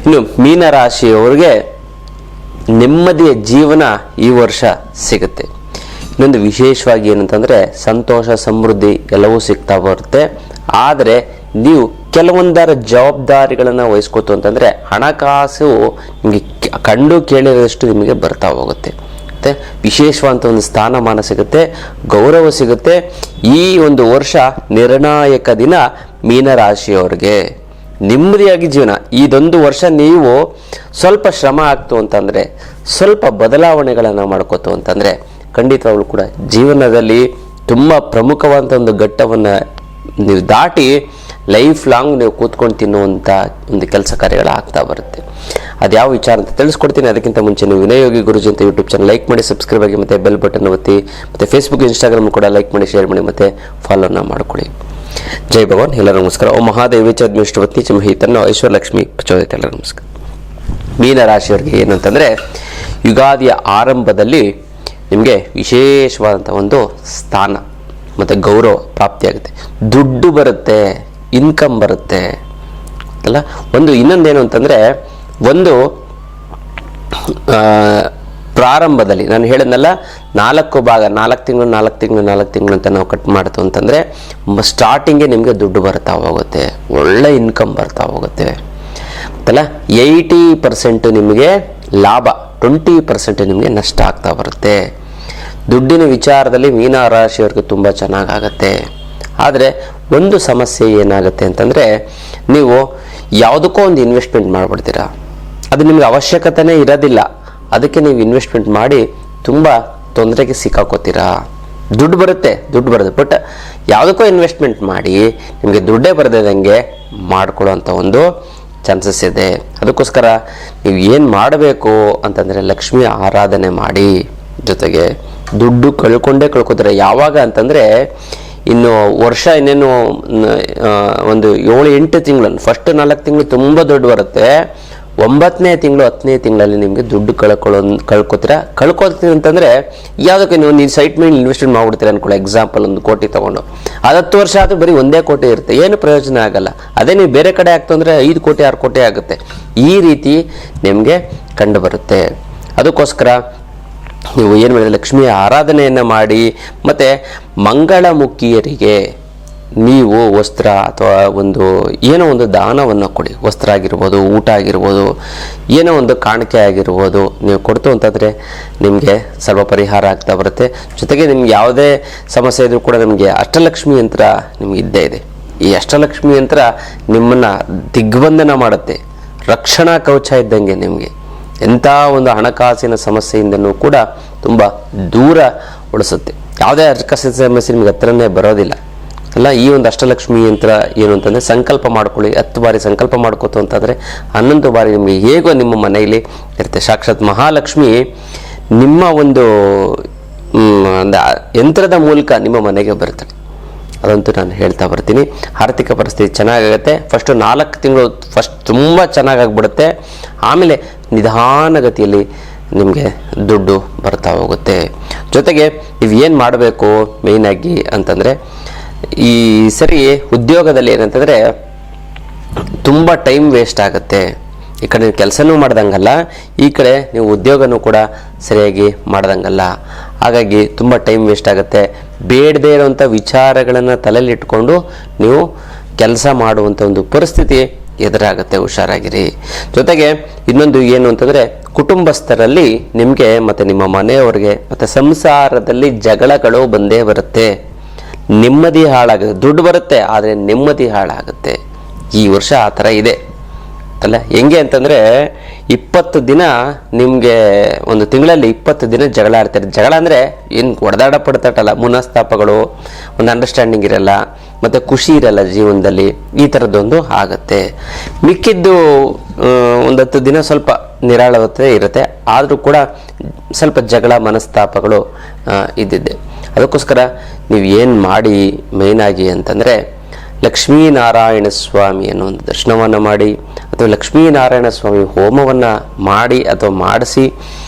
ಇನ್ನು ಮೀನರಾಶಿಯವರಿಗೆ ನೆಮ್ಮದಿಯ ಜೀವನ ಈ ವರ್ಷ ಸಿಗುತ್ತೆ. ಇನ್ನೊಂದು ವಿಶೇಷವಾಗಿ ಏನಂತಂದರೆ ಸಂತೋಷ ಸಮೃದ್ಧಿ ಎಲ್ಲವೂ ಸಿಗ್ತಾ ಬರುತ್ತೆ. ಆದರೆ ನೀವು ಕೆಲವೊಂದರ ಜವಾಬ್ದಾರಿಗಳನ್ನು ವಹಿಸ್ಕೊತು ಅಂತಂದರೆ ಹಣಕಾಸು ನಿಮಗೆ ಕಂಡು ಕೇಳಿರೋದಷ್ಟು ನಿಮಗೆ ಬರ್ತಾ ಹೋಗುತ್ತೆ. ಮತ್ತು ವಿಶೇಷವಾದಂಥ ಒಂದು ಸ್ಥಾನಮಾನ ಸಿಗುತ್ತೆ, ಗೌರವ ಸಿಗುತ್ತೆ. ಈ ಒಂದು ವರ್ಷ ನಿರ್ಣಾಯಕ ದಿನ ಮೀನರಾಶಿಯವರಿಗೆ. ನೆಮ್ಮದಿಯಾಗಿ ಜೀವನ ಇದೊಂದು ವರ್ಷ ನೀವು ಸ್ವಲ್ಪ ಶ್ರಮ ಆಗ್ತು ಅಂತಂದರೆ, ಸ್ವಲ್ಪ ಬದಲಾವಣೆಗಳನ್ನು ಮಾಡ್ಕೋತು ಅಂತಂದರೆ ಖಂಡಿತವಾಗ್ಲೂ ಕೂಡ ಜೀವನದಲ್ಲಿ ತುಂಬ ಪ್ರಮುಖವಾದಂಥ ಒಂದು ಘಟ್ಟವನ್ನು ನೀವು ದಾಟಿ ಲೈಫ್ ಲಾಂಗ್ ನೀವು ಕೂತ್ಕೊಂಡು ತಿನ್ನುವಂಥ ಒಂದು ಕೆಲಸ ಕಾರ್ಯಗಳು ಆಗ್ತಾ ಬರುತ್ತೆ. ಅದು ಯಾವ ವಿಚಾರ ಅಂತ ತಿಳಿಸ್ಕೊಡ್ತೀನಿ. ಅದಕ್ಕಿಂತ ಮುಂಚೆ ನೀವು ವಿನಯೋಗಿ ಗುರುಜಿ ಅಂತ ಯೂಟ್ಯೂಬ್ ಚಾನಲ್ ಲೈಕ್ ಮಾಡಿ, ಸಬ್ಸ್ಕ್ರೈಬ್ ಆಗಿ, ಮತ್ತು ಬೆಲ್ ಬಟನ್ ಒತ್ತಿ, ಮತ್ತು ಫೇಸ್ಬುಕ್ ಇನ್ಸ್ಟಾಗ್ರಾಮ್ ಕೂಡ ಲೈಕ್ ಮಾಡಿ, ಶೇರ್ ಮಾಡಿ, ಮತ್ತು ಫಾಲೋನ ಮಾಡ್ಕೊಳ್ಳಿ. ಜೈ ಭಗವಾನ್. ಎಲ್ಲರೂ ನಮಸ್ಕಾರ. ಓಂ ಮಹಾದೇವಿಚದ್ಮಿಷ್ಟವತ್ನಿ ಚಿಮಹಿತನ್ನ ಐಶ್ವರ್ಯಲಕ್ಷ್ಮಿ ಪ್ರಚೋದಿತ. ಎಲ್ಲರೂ ನಮಸ್ಕಾರ. ಮೀನರಾಶಿಯವರಿಗೆ ಏನಂತಂದರೆ ಯುಗಾದಿಯ ಆರಂಭದಲ್ಲಿ ನಿಮಗೆ ವಿಶೇಷವಾದಂಥ ಒಂದು ಸ್ಥಾನ ಮತ್ತು ಗೌರವ ಪ್ರಾಪ್ತಿಯಾಗುತ್ತೆ. ದುಡ್ಡು ಬರುತ್ತೆ, ಇನ್ಕಮ್ ಬರುತ್ತೆ ಅಲ್ಲ. ಇನ್ನೊಂದೇನು ಅಂತಂದರೆ ಒಂದು ಪ್ರಾರಂಭದಲ್ಲಿ ನಾನು ಹೇಳಿದ್ನಲ್ಲ 4 ಭಾಗ, 4 ತಿಂಗಳು ಅಂತ ನಾವು ಕಟ್ ಮಾಡ್ತು ಅಂತಂದರೆ ಸ್ಟಾರ್ಟಿಂಗೇ ನಿಮಗೆ ದುಡ್ಡು ಬರ್ತಾ ಹೋಗುತ್ತೆ, ಒಳ್ಳೆ ಇನ್ಕಮ್ ಬರ್ತಾ ಹೋಗುತ್ತೆ ಅಲ್ಲ. 80% ನಿಮಗೆ ಲಾಭ, 20% ನಿಮಗೆ ನಷ್ಟ ಆಗ್ತಾ ಬರುತ್ತೆ. ದುಡ್ಡಿನ ವಿಚಾರದಲ್ಲಿ ಮೀನರಾಶಿಯವರಿಗೆ ತುಂಬ ಚೆನ್ನಾಗಾಗತ್ತೆ. ಆದರೆ ಒಂದು ಸಮಸ್ಯೆ ಏನಾಗುತ್ತೆ ಅಂತಂದರೆ ನೀವು ಯಾವುದಕ್ಕೋ ಒಂದು ಇನ್ವೆಸ್ಟ್ಮೆಂಟ್ ಮಾಡಿಬಿಡ್ತೀರಾ, ಅದು ನಿಮಗೆ ಅವಶ್ಯಕತೆನೇ ಇರೋದಿಲ್ಲ. ಅದಕ್ಕೆ ನೀವು ಇನ್ವೆಸ್ಟ್ಮೆಂಟ್ ಮಾಡಿ ತುಂಬ ತೊಂದರೆಗೆ ಸಿಕ್ಕಾಕೋತೀರಾ. ದುಡ್ಡು ಬರುತ್ತೆ, ಬಟ್ ಯಾವುದಕ್ಕೋ ಇನ್ವೆಸ್ಟ್ಮೆಂಟ್ ಮಾಡಿ ನಿಮಗೆ ದುಡ್ಡೇ ಬರದಂಗೆ ಮಾಡ್ಕೊಳ್ಳೋವಂಥ ಒಂದು ಚಾನ್ಸಸ್ ಇದೆ. ಅದಕ್ಕೋಸ್ಕರ ನೀವು ಏನು ಮಾಡಬೇಕು ಅಂತಂದರೆ ಲಕ್ಷ್ಮಿ ಆರಾಧನೆ ಮಾಡಿ. ಜೊತೆಗೆ ದುಡ್ಡು ಕಳ್ಕೋತಾರೆ. ಯಾವಾಗ ಅಂತಂದರೆ ಇನ್ನು ವರ್ಷ ಇನ್ನೇನು ಒಂದು 7-8 ತಿಂಗಳು, ಫಸ್ಟ್ 4 ತಿಂಗಳು ತುಂಬ ದುಡ್ಡು ಬರುತ್ತೆ. 9ನೇ ತಿಂಗಳು 10ನೇ ತಿಂಗಳಲ್ಲಿ ನಿಮಗೆ ದುಡ್ಡು ಕಳ್ಕೊತೀರ ಅಂತಂದರೆ ಯಾವುದಕ್ಕೆ ನೀವು ಸೈಟ್ ಮೇಲೆ ಇನ್ವೆಸ್ಟ್ಮೆಂಟ್ ಮಾಡ್ಬಿಡ್ತೀರ ಅನ್ಕೊಳ್ಳಿ. ಎಕ್ಸಾಂಪಲ್ 1 ಕೋಟಿ ತೊಗೊಂಡು ಅದು 10 ವರ್ಷ ಆದರೂ ಬರೀ 1 ಕೋಟಿ ಇರುತ್ತೆ, ಏನು ಪ್ರಯೋಜನ ಆಗಲ್ಲ. ಅದೇ ನೀವು ಬೇರೆ ಕಡೆ ಆಗ್ತು ಅಂದರೆ 5 ಕೋಟಿ 6 ಕೋಟಿ ಆಗುತ್ತೆ. ಈ ರೀತಿ ನಿಮಗೆ ಕಂಡು ಬರುತ್ತೆ. ಅದಕ್ಕೋಸ್ಕರ ನೀವು ಏನು ಮಾಡಿದ್ರೆ ಲಕ್ಷ್ಮಿಯ ಆರಾಧನೆಯನ್ನು ಮಾಡಿ. ಮತ್ತು ಮಂಗಳಮುಖಿಯರಿಗೆ ನೀವು ವಸ್ತ್ರ ಅಥವಾ ಏನೋ ಒಂದು ದಾನವನ್ನು ಕೊಡಿ. ವಸ್ತ್ರ ಆಗಿರ್ಬೋದು, ಊಟ ಆಗಿರ್ಬೋದು, ಏನೋ ಒಂದು ಕಾಣಿಕೆ ಆಗಿರ್ಬೋದು ನೀವು ಕೊಡ್ತು ಅಂತಂದರೆ ನಿಮಗೆ ಸ್ವಲ್ಪ ಪರಿಹಾರ ಆಗ್ತಾ ಬರುತ್ತೆ. ಜೊತೆಗೆ ನಿಮ್ಗೆ ಯಾವುದೇ ಸಮಸ್ಯೆ ಇದ್ರೂ ಕೂಡ ನಿಮಗೆ ಅಷ್ಟಲಕ್ಷ್ಮಿ ಯಂತ್ರ ನಿಮ್ಗೆ ಇದ್ದೇ ಇದೆ. ಈ ಅಷ್ಟಲಕ್ಷ್ಮಿ ಯಂತ್ರ ನಿಮ್ಮನ್ನು ದಿಗ್ಬಂಧನ ಮಾಡುತ್ತೆ, ರಕ್ಷಣಾ ಕವಚ ಇದ್ದಂಗೆ. ನಿಮಗೆ ಎಂಥ ಒಂದು ಹಣಕಾಸಿನ ಸಮಸ್ಯೆಯಿಂದನೂ ಕೂಡ ತುಂಬ ದೂರ ಉಳಿಸುತ್ತೆ. ಯಾವುದೇ ಹಣಕಾಸಿನ ಸಮಸ್ಯೆ ನಿಮಗೆ ಹತ್ರನೇ ಬರೋದಿಲ್ಲ ಅಲ್ಲ. ಈ ಒಂದು ಅಷ್ಟಲಕ್ಷ್ಮಿ ಯಂತ್ರ ಏನು ಅಂತಂದರೆ ಸಂಕಲ್ಪ ಮಾಡ್ಕೊಳ್ಳಿ. 10 ಬಾರಿ ಸಂಕಲ್ಪ ಮಾಡ್ಕೋತು ಅಂತಂದರೆ 11 ಬಾರಿ ನಿಮಗೆ ಹೇಗೋ ನಿಮ್ಮ ಮನೆಯಲ್ಲಿ ಇರುತ್ತೆ. ಸಾಕ್ಷಾತ್ ಮಹಾಲಕ್ಷ್ಮಿ ನಿಮ್ಮ ಒಂದು ಯಂತ್ರದ ಮೂಲಕ ನಿಮ್ಮ ಮನೆಗೆ ಬರ್ತಾಳೆ. ಅದಂತೂ ನಾನು ಹೇಳ್ತಾ ಬರ್ತೀನಿ. ಆರ್ಥಿಕ ಪರಿಸ್ಥಿತಿ ಚೆನ್ನಾಗಾಗುತ್ತೆ. ಫಸ್ಟು 4 ತಿಂಗಳು ತುಂಬ ಚೆನ್ನಾಗಾಗ್ಬಿಡುತ್ತೆ. ಆಮೇಲೆ ನಿಧಾನಗತಿಯಲ್ಲಿ ನಿಮಗೆ ದುಡ್ಡು ಬರ್ತಾ ಹೋಗುತ್ತೆ. ಜೊತೆಗೆ ನೀವು ಏನು ಮಾಡಬೇಕು ಮೇಯ್ನಾಗಿ ಅಂತಂದರೆ, ಈ ಸರಿ ಉದ್ಯೋಗದಲ್ಲಿ ಏನಂತಂದರೆ ತುಂಬ ಟೈಮ್ ವೇಸ್ಟ್ ಆಗುತ್ತೆ. ಈ ಕಡೆ ನೀವು ಕೆಲಸನೂ ಮಾಡ್ದಂಗಲ್ಲ, ಈ ಕಡೆ ನೀವು ಉದ್ಯೋಗನೂ ಕೂಡ ಸರಿಯಾಗಿ ಮಾಡ್ದಂಗಲ್ಲ. ಹಾಗಾಗಿ ತುಂಬ ಟೈಮ್ ವೇಸ್ಟ್ ಆಗುತ್ತೆ. ಬೇಡದೇ ಇರುವಂಥ ವಿಚಾರಗಳನ್ನು ತಲೆಯಲ್ಲಿ ಇಟ್ಕೊಂಡು ನೀವು ಕೆಲಸ ಮಾಡುವಂಥ ಒಂದು ಪರಿಸ್ಥಿತಿ ಎದುರಾಗುತ್ತೆ. ಹುಷಾರಾಗಿರಿ. ಜೊತೆಗೆ ಇನ್ನೊಂದು ಏನು ಅಂತಂದರೆ ಕುಟುಂಬಸ್ಥರಲ್ಲಿ ನಿಮಗೆ ಮತ್ತು ನಿಮ್ಮ ಮನೆಯವರಿಗೆ ಮತ್ತು ಸಂಸಾರದಲ್ಲಿ ಜಗಳಗಳು ಬಂದೇ ಬರುತ್ತೆ. ನೆಮ್ಮದಿ ಹಾಳಾಗುತ್ತೆ. ದುಡ್ಡು ಬರುತ್ತೆ ಆದರೆ ನೆಮ್ಮದಿ ಹಾಳಾಗುತ್ತೆ. ಈ ವರ್ಷ ಆ ಥರ ಇದೆ ಅಲ್ಲ. ಹೆಂಗೆ ಅಂತಂದರೆ 20 ದಿನ ನಿಮಗೆ ಒಂದು ತಿಂಗಳಲ್ಲಿ 20 ದಿನ ಜಗಳ ಆಡ್ತಾರೆ. ಜಗಳ ಅಂದರೆ ಏನು ಹೊಡೆದಾಡ ಪಡ್ತಾಟಲ್ಲ, ಮನಸ್ತಾಪಗಳು, ಒಂದು ಅಂಡರ್ಸ್ಟ್ಯಾಂಡಿಂಗ್ ಇರಲ್ಲ, ಮತ್ತು ಖುಷಿ ಇರಲ್ಲ ಜೀವನದಲ್ಲಿ. ಈ ಥರದ್ದೊಂದು ಆಗುತ್ತೆ. ಮಿಕ್ಕಿದ್ದು ಒಂದು 10 ದಿನ ಸ್ವಲ್ಪ ನಿರಾಳವತೆ ಇರುತ್ತೆ. ಆದರೂ ಕೂಡ ಸ್ವಲ್ಪ ಜಗಳ ಮನಸ್ತಾಪಗಳು ಇದ್ದಿದ್ದೆ. ಅದಕ್ಕೋಸ್ಕರ ನೀವು ಏನು ಮಾಡಿ ಮೇಯ್ನಾಗಿ ಅಂತಂದರೆ ಲಕ್ಷ್ಮೀನಾರಾಯಣ ಸ್ವಾಮಿ ಅನ್ನೋ ಒಂದು ದರ್ಶನವನ್ನು ಮಾಡಿ, ಅಥವಾ ಲಕ್ಷ್ಮೀನಾರಾಯಣ ಸ್ವಾಮಿ ಹೋಮವನ್ನು ಮಾಡಿ ಅಥವಾ ಮಾಡಿಸಿ,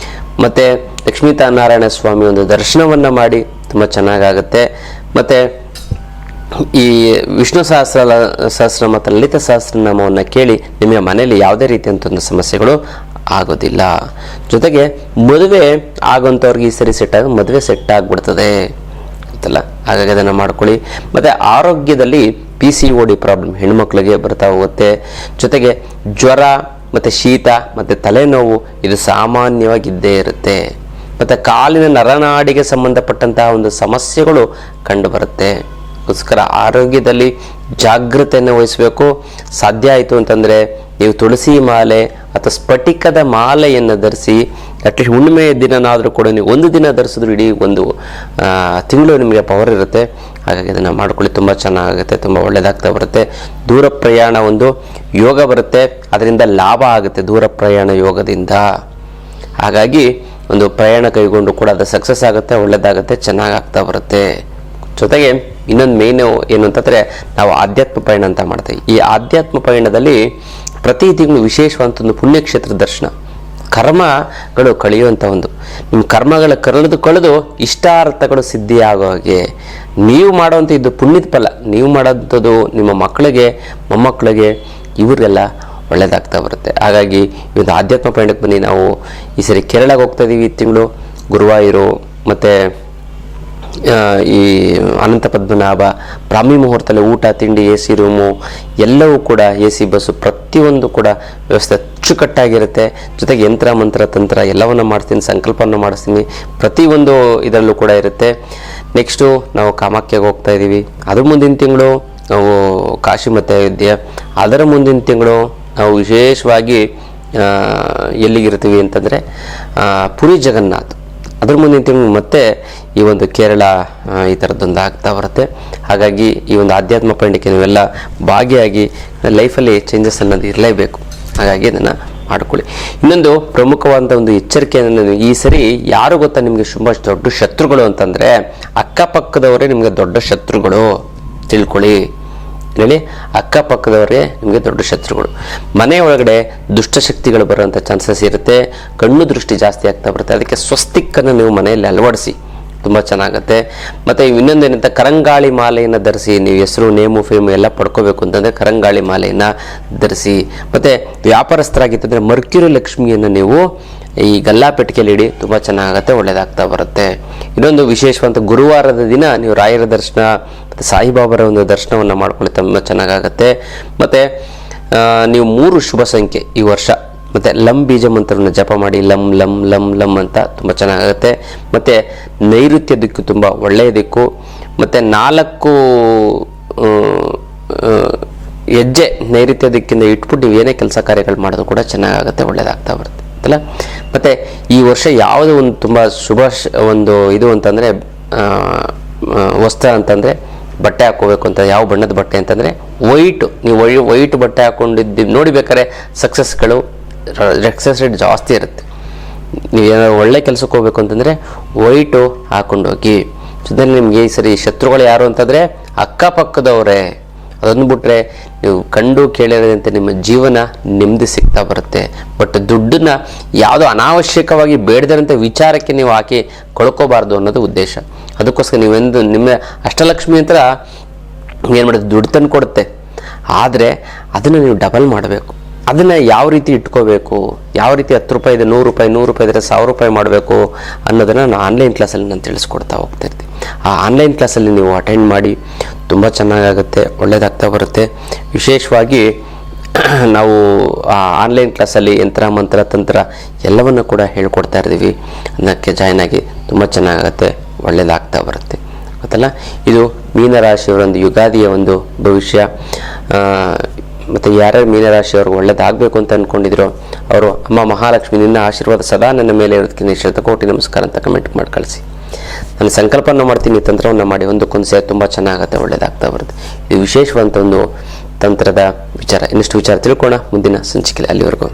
ಮತ್ತು ಲಕ್ಷ್ಮೀನಾರಾಯಣ ಸ್ವಾಮಿ ಒಂದು ದರ್ಶನವನ್ನು ಮಾಡಿ ತುಂಬ ಚೆನ್ನಾಗಾಗುತ್ತೆ. ಮತ್ತು ಈ ವಿಷ್ಣು ಸಹಸ್ರ ಮತ್ತು ಲಲಿತ ಸಹಸ್ರನಾಮವನ್ನು ಕೇಳಿ ನಿಮಗೆ ಮನೆಯಲ್ಲಿ ಯಾವುದೇ ರೀತಿಯಂಥ ಒಂದು ಸಮಸ್ಯೆಗಳು ಆಗೋದಿಲ್ಲ. ಜೊತೆಗೆ ಮದುವೆ ಆಗೋಂಥವ್ರಿಗೆ ಈ ಸರಿ ಮದುವೆ ಸೆಟ್ ಆಗಿಬಿಡ್ತದೆ ಅಂತಲ್ಲ, ಹಾಗಾಗಿ ಅದನ್ನು ಮಾಡ್ಕೊಳ್ಳಿ. ಮತ್ತು ಆರೋಗ್ಯದಲ್ಲಿ PCOD ಪ್ರಾಬ್ಲಮ್ ಹೆಣ್ಮಕ್ಳಿಗೆ ಬರ್ತಾ ಹೋಗುತ್ತೆ. ಜೊತೆಗೆ ಜ್ವರ ಮತ್ತು ಶೀತ ಮತ್ತು ತಲೆನೋವು ಇದು ಸಾಮಾನ್ಯವಾಗಿದ್ದೇ ಇರುತ್ತೆ. ಮತ್ತು ಕಾಲಿನ ನರನಾಡಿಗೆ ಸಂಬಂಧಪಟ್ಟಂತಹ ಒಂದು ಸಮಸ್ಯೆಗಳು ಕಂಡುಬರುತ್ತೆ. ಅದಕ್ಕೋಸ್ಕರ ಆರೋಗ್ಯದಲ್ಲಿ ಜಾಗೃತೆಯನ್ನು ವಹಿಸಬೇಕು. ಸಾಧ್ಯ ಆಯಿತು ಅಂತಂದರೆ ನೀವು ತುಳಸಿ ಮಾಲೆ ಅಥವಾ ಸ್ಫಟಿಕದ ಮಾಲೆಯನ್ನು ಧರಿಸಿ, ಅಟ್ಲೀಸ್ಟ್ ಹುಣ್ಣಿಮೆಯ ದಿನನಾದರೂ ಕೂಡ ನೀವು ಒಂದು ದಿನ ಧರಿಸಿದ್ರು ಇಡೀ ಒಂದು ತಿಂಗಳು ನಿಮಗೆ ಪವರ್ ಇರುತ್ತೆ. ಹಾಗಾಗಿ ಅದನ್ನು ಮಾಡ್ಕೊಳ್ಳಿ, ತುಂಬ ಚೆನ್ನಾಗುತ್ತೆ, ತುಂಬ ಒಳ್ಳೆಯದಾಗ್ತಾ ಬರುತ್ತೆ. ದೂರ ಪ್ರಯಾಣ ಒಂದು ಯೋಗ ಬರುತ್ತೆ, ಅದರಿಂದ ಲಾಭ ಆಗುತ್ತೆ ದೂರ ಪ್ರಯಾಣ ಯೋಗದಿಂದ. ಹಾಗಾಗಿ ಒಂದು ಪ್ರಯಾಣ ಕೈಗೊಂಡು ಕೂಡ ಅದು ಸಕ್ಸಸ್ ಆಗುತ್ತೆ, ಒಳ್ಳೆಯದಾಗುತ್ತೆ, ಚೆನ್ನಾಗಾಗ್ತಾ ಬರುತ್ತೆ. ಜೊತೆಗೆ ಇನ್ನೊಂದು ಮೇನು ಏನು ಅಂತಂದರೆ ನಾವು ಆಧ್ಯಾತ್ಮ ಪಯಣ ಅಂತ ಮಾಡ್ತೀವಿ. ಈ ಆಧ್ಯಾತ್ಮ ಪಯಣದಲ್ಲಿ ಪ್ರತಿ ತಿಂಗಳು ವಿಶೇಷವಾದಂಥ ಒಂದು ಪುಣ್ಯಕ್ಷೇತ್ರ ದರ್ಶನ, ಕರ್ಮಗಳು ಕಳೆಯುವಂಥ ಒಂದು ನಿಮ್ಮ ಕರ್ಮಗಳ ಕಳೆದು ಇಷ್ಟಾರ್ಥಗಳು ಸಿದ್ಧಿಯಾಗೋ ಹಾಗೆ ನೀವು ಮಾಡುವಂಥ ಇದು ಪುಣ್ಯದ ಫಲ. ನೀವು ಮಾಡೋಂಥದ್ದು ನಿಮ್ಮ ಮಕ್ಕಳಿಗೆ ಮೊಮ್ಮಕ್ಕಳಿಗೆ ಇವರಿಗೆಲ್ಲ ಒಳ್ಳೆಯದಾಗ್ತಾ ಬರುತ್ತೆ. ಹಾಗಾಗಿ ಈ ಒಂದು ಆಧ್ಯಾತ್ಮ ಪಯಣಕ್ಕೆ ಬನ್ನಿ. ನಾವು ಈ ಸರಿ ಕೇರಳಕ್ಕೆ ಹೋಗ್ತಾ ಇದ್ದೀವಿ ಈ ತಿಂಗಳು. ಗುರುವಾಯೂರು ಮತ್ತು ಈ ಅನಂತ ಪದ್ಮನಾಭ, ಬ್ರಾಹ್ಮಿ ಮುಹೂರ್ತದಲ್ಲಿ ಊಟ ತಿಂಡಿ, AC ರೂಮು ಎಲ್ಲವೂ ಕೂಡ, AC ಬಸ್ಸು ಪ್ರತಿಯೊಂದು ಕೂಡ ವ್ಯವಸ್ಥೆ ಅಚ್ಚುಕಟ್ಟಾಗಿರುತ್ತೆ. ಜೊತೆಗೆ ಯಂತ್ರ ಮಂತ್ರ ತಂತ್ರ ಎಲ್ಲವನ್ನು ಮಾಡ್ತೀನಿ, ಸಂಕಲ್ಪವನ್ನು ಮಾಡಿಸ್ತೀನಿ, ಪ್ರತಿಯೊಂದು ಇದರಲ್ಲೂ ಕೂಡ ಇರುತ್ತೆ. ನೆಕ್ಸ್ಟು ನಾವು ಕಾಮಾಖ್ಯಗೆ ಹೋಗ್ತಾ ಇದ್ದೀವಿ. ಅದು ಮುಂದಿನ ತಿಂಗಳು ನಾವು ಕಾಶಿ ಮತ್ತು ಅಯೋಧ್ಯೆ. ಅದರ ಮುಂದಿನ ತಿಂಗಳು ನಾವು ವಿಶೇಷವಾಗಿ ಎಲ್ಲಿಗಿರ್ತೀವಿ ಅಂತಂದರೆ ಪುರಿ ಜಗನ್ನಾಥ್. ಅದ್ರ ಮುಂದಿನ ತಿಂಗಳು ಮತ್ತೆ ಈ ಒಂದು ಕೇರಳ ಈ ಥರದ್ದೊಂದು ಆಗ್ತಾ ಬರುತ್ತೆ. ಹಾಗಾಗಿ ಈ ಒಂದು ಆಧ್ಯಾತ್ಮ ಪಯಣಕ್ಕೆ ನೀವೆಲ್ಲ ಭಾಗಿಯಾಗಿ ಲೈಫಲ್ಲಿ ಚೇಂಜಸ್ ಅನ್ನೋದು ಇರಲೇಬೇಕು. ಹಾಗಾಗಿ ಅದನ್ನು ಮಾಡ್ಕೊಳ್ಳಿ. ಇನ್ನೊಂದು ಪ್ರಮುಖವಾದಂಥ ಒಂದು ಎಚ್ಚರಿಕೆ, ಈ ಸರಿ ಯಾರು ಗೊತ್ತಾ ನಿಮಗೆ ದೊಡ್ಡ ಶತ್ರುಗಳು ಅಂತಂದರೆ ಅಕ್ಕಪಕ್ಕದವರೇ ನಿಮಗೆ ದೊಡ್ಡ ಶತ್ರುಗಳು, ತಿಳ್ಕೊಳ್ಳಿ. ಹೇಳಿ, ಅಕ್ಕಪಕ್ಕದವರೇ ನಿಮಗೆ ದೊಡ್ಡ ಶತ್ರುಗಳು. ಮನೆ ಒಳಗಡೆ ದುಷ್ಟಶಕ್ತಿಗಳು ಬರುವಂಥ ಚಾನ್ಸಸ್ ಇರುತ್ತೆ. ಕಣ್ಣು ದೃಷ್ಟಿ ಜಾಸ್ತಿ ಆಗ್ತಾ ಬರುತ್ತೆ. ಅದಕ್ಕೆ ಸ್ವಸ್ತಿಕ್ಕನ್ನು ನೀವು ಮನೆಯಲ್ಲಿ ಅಳವಡಿಸಿ, ತುಂಬ ಚೆನ್ನಾಗುತ್ತೆ. ಮತ್ತು ಇನ್ನೊಂದೇನಂತ ಕರಂಗಾಳಿ ಮಾಲೆಯನ್ನು ಧರಿಸಿ. ನೀವು ಹೆಸರು, ನೇಮು, ಫೇಮು ಎಲ್ಲ ಪಡ್ಕೋಬೇಕು ಅಂತಂದರೆ ಕರಂಗಾಳಿ ಮಾಲೆಯನ್ನು ಧರಿಸಿ. ಮತ್ತು ವ್ಯಾಪಾರಸ್ಥರಾಗಿತ್ತಂದರೆ ಮರ್ಕ್ಯುರಿ ಲಕ್ಷ್ಮಿಯನ್ನು ನೀವು ಈ ಗಲ್ಲಾಪೆಟ್ಟಿಗೆಯಲ್ಲಿ ಇಡಿ, ತುಂಬ ಚೆನ್ನಾಗುತ್ತೆ, ಒಳ್ಳೆಯದಾಗ್ತಾ ಬರುತ್ತೆ. ಇನ್ನೊಂದು ವಿಶೇಷವಂತ ಗುರುವಾರದ ದಿನ ನೀವು ರಾಯರ ದರ್ಶನ ಮತ್ತು ಸಾಯಿಬಾಬರ ಒಂದು ದರ್ಶನವನ್ನು ಮಾಡ್ಕೊಳ್ಳಿ, ತುಂಬ ಚೆನ್ನಾಗಾಗತ್ತೆ. ಮತ್ತು ನೀವು 3 ಶುಭ ಸಂಖ್ಯೆ ಈ ವರ್ಷ, ಮತ್ತು ಲಂ ಬೀಜ ಮಂತ್ರವನ್ನು ಜಪ ಮಾಡಿ, ಲಂ ಲಂ ಲಂ ಲಂ ಅಂತ, ತುಂಬ ಚೆನ್ನಾಗುತ್ತೆ. ಮತ್ತು ನೈಋತ್ಯ ದಿಕ್ಕು ತುಂಬ ಒಳ್ಳೆಯ ದಿಕ್ಕು. ಮತ್ತು 4 ಹೆಜ್ಜೆ ನೈಋತ್ಯ ದಿಕ್ಕಿಂದ ಇಟ್ಬಿಟ್ಟು ನೀವು ಏನೇ ಕೆಲಸ ಕಾರ್ಯಗಳು ಮಾಡೋದು ಕೂಡ ಚೆನ್ನಾಗಾಗುತ್ತೆ, ಒಳ್ಳೆಯದಾಗ್ತಾ ಬರುತ್ತೆ ಅಲ್ಲ. ಮತ್ತು ಈ ವರ್ಷ ಯಾವುದೋ ಒಂದು ತುಂಬ ಶುಭ ಒಂದು ಇದು ಅಂತಂದರೆ ವಸ್ತ್ರ ಅಂತಂದರೆ ಬಟ್ಟೆ ಹಾಕ್ಕೋಬೇಕು ಅಂತ. ಯಾವ ಬಣ್ಣದ ಬಟ್ಟೆ ಅಂತಂದರೆ ವೈಟು. ನೀವು ವೈಟ್ ಬಟ್ಟೆ ಹಾಕ್ಕೊಂಡಿದ್ದು ನೋಡಿಬೇಕಾದ್ರೆ ಸಕ್ಸಸ್ ರೇಟ್ ಜಾಸ್ತಿ ಇರುತ್ತೆ. ನೀವು ಏನಾದ್ರು ಒಳ್ಳೆ ಕೆಲಸಕ್ಕೆ ಹೋಗ್ಬೇಕು ಅಂತಂದರೆ ವೈಟು ಹಾಕ್ಕೊಂಡೋಗಿ. ಜೊತೆಲಿ ನಿಮಗೆ ಈ ಸರಿ ಶತ್ರುಗಳು ಯಾರು ಅಂತಂದರೆ ಅಕ್ಕಪಕ್ಕದವರೇ. ಅದನ್ನು ಬಿಟ್ಟರೆ ನೀವು ಕಂಡು ಕೇಳಿರೋದಂತೆ ನಿಮ್ಮ ಜೀವನ ನೆಮ್ಮದಿ ಸಿಗ್ತಾ ಬರುತ್ತೆ. ಬಟ್ ದುಡ್ಡನ್ನ ಯಾವುದೋ ಅನಾವಶ್ಯಕವಾಗಿ ಬೇಡದಂಥ ವಿಚಾರಕ್ಕೆ ನೀವು ಹಾಕಿ ಕಳ್ಕೋಬಾರ್ದು ಅನ್ನೋದು ಉದ್ದೇಶ. ಅದಕ್ಕೋಸ್ಕರ ನೀವೆಂದು ನಿಮ್ಮ ಅಷ್ಟಲಕ್ಷ್ಮಿ ಅಂತ ಏನು ಮಾಡೋದು, ದುಡ್ಡು ತಂದು ಕೊಡುತ್ತೆ. ಆದರೆ ಅದನ್ನು ನೀವು ಡಬಲ್ ಮಾಡಬೇಕು. ಅದನ್ನು ಯಾವ ರೀತಿ ಇಟ್ಕೋಬೇಕು, ಯಾವ ರೀತಿ 10 ರೂಪಾಯಿ ಇದೆ 100 ರೂಪಾಯಿ, 100 ರೂಪಾಯಿ ಇದ್ದರೆ 1000 ರೂಪಾಯಿ ಮಾಡಬೇಕು ಅನ್ನೋದನ್ನು ನಾನು ಆನ್ಲೈನ್ ಕ್ಲಾಸಲ್ಲಿ ನಾನು ತಿಳಿಸ್ಕೊಡ್ತಾ ಹೋಗ್ತಾ ಇರ್ತೀನಿ. ಆ ಆನ್ಲೈನ್ ಕ್ಲಾಸಲ್ಲಿ ನೀವು ಅಟೆಂಡ್ ಮಾಡಿ, ತುಂಬ ಚೆನ್ನಾಗಾಗುತ್ತೆ, ಒಳ್ಳೆಯದಾಗ್ತಾ ಬರುತ್ತೆ. ವಿಶೇಷವಾಗಿ ನಾವು ಆ ಆನ್ಲೈನ್ ಕ್ಲಾಸಲ್ಲಿ ಯಂತ್ರ ಮಂತ್ರ ತಂತ್ರ ಎಲ್ಲವನ್ನು ಕೂಡ ಹೇಳ್ಕೊಡ್ತಾ ಇರ್ತೀವಿ. ಅದಕ್ಕೆ ಜಾಯ್ನ್ ಆಗಿ, ತುಂಬ ಚೆನ್ನಾಗಾಗುತ್ತೆ, ಒಳ್ಳೆಯದಾಗ್ತಾ ಬರುತ್ತೆ ಗೊತ್ತಲ್ಲ. ಇದು ಮೀನರಾಶಿಯವರೊಂದು ಯುಗಾದಿಯ ಒಂದು ಭವಿಷ್ಯ. ಮತ್ತು ಯಾರ್ಯಾರು ಮೀನರಾಶಿಯವ್ರಿಗೆ ಒಳ್ಳೇದಾಗಬೇಕು ಅಂತ ಅಂದ್ಕೊಂಡಿದ್ರು ಅವರು ಅಮ್ಮ ಮಹಾಲಕ್ಷ್ಮಿ ನಿನ್ನ ಆಶೀರ್ವಾದ ಸದಾ ನನ್ನ ಮೇಲೆ ಇರೋದಕ್ಕೆ ಶತಕೋಟಿ ನಮಸ್ಕಾರ ಅಂತ ಕಮೆಂಟ್ ಮಾಡಿ ಕಳಿಸಿ. ನಾನು ಸಂಕಲ್ಪನ ಮಾಡ್ತೀನಿ, ತಂತ್ರವನ್ನು ಮಾಡಿ ಒಂದಕ್ಕೊಂದು ಸೇರಿ ತುಂಬ ಚೆನ್ನಾಗುತ್ತೆ, ಒಳ್ಳೆಯದಾಗ್ತಾ ಬರುತ್ತೆ. ಇದು ವಿಶೇಷವಾದಂಥ ಒಂದು ತಂತ್ರದ ವಿಚಾರ. ಇನ್ನಷ್ಟು ವಿಚಾರ ತಿಳ್ಕೊಳ್ಳೋಣ ಮುಂದಿನ ಸಂಚಿಕೆಯಲ್ಲಿ. ಅಲ್ಲಿವರೆಗೂ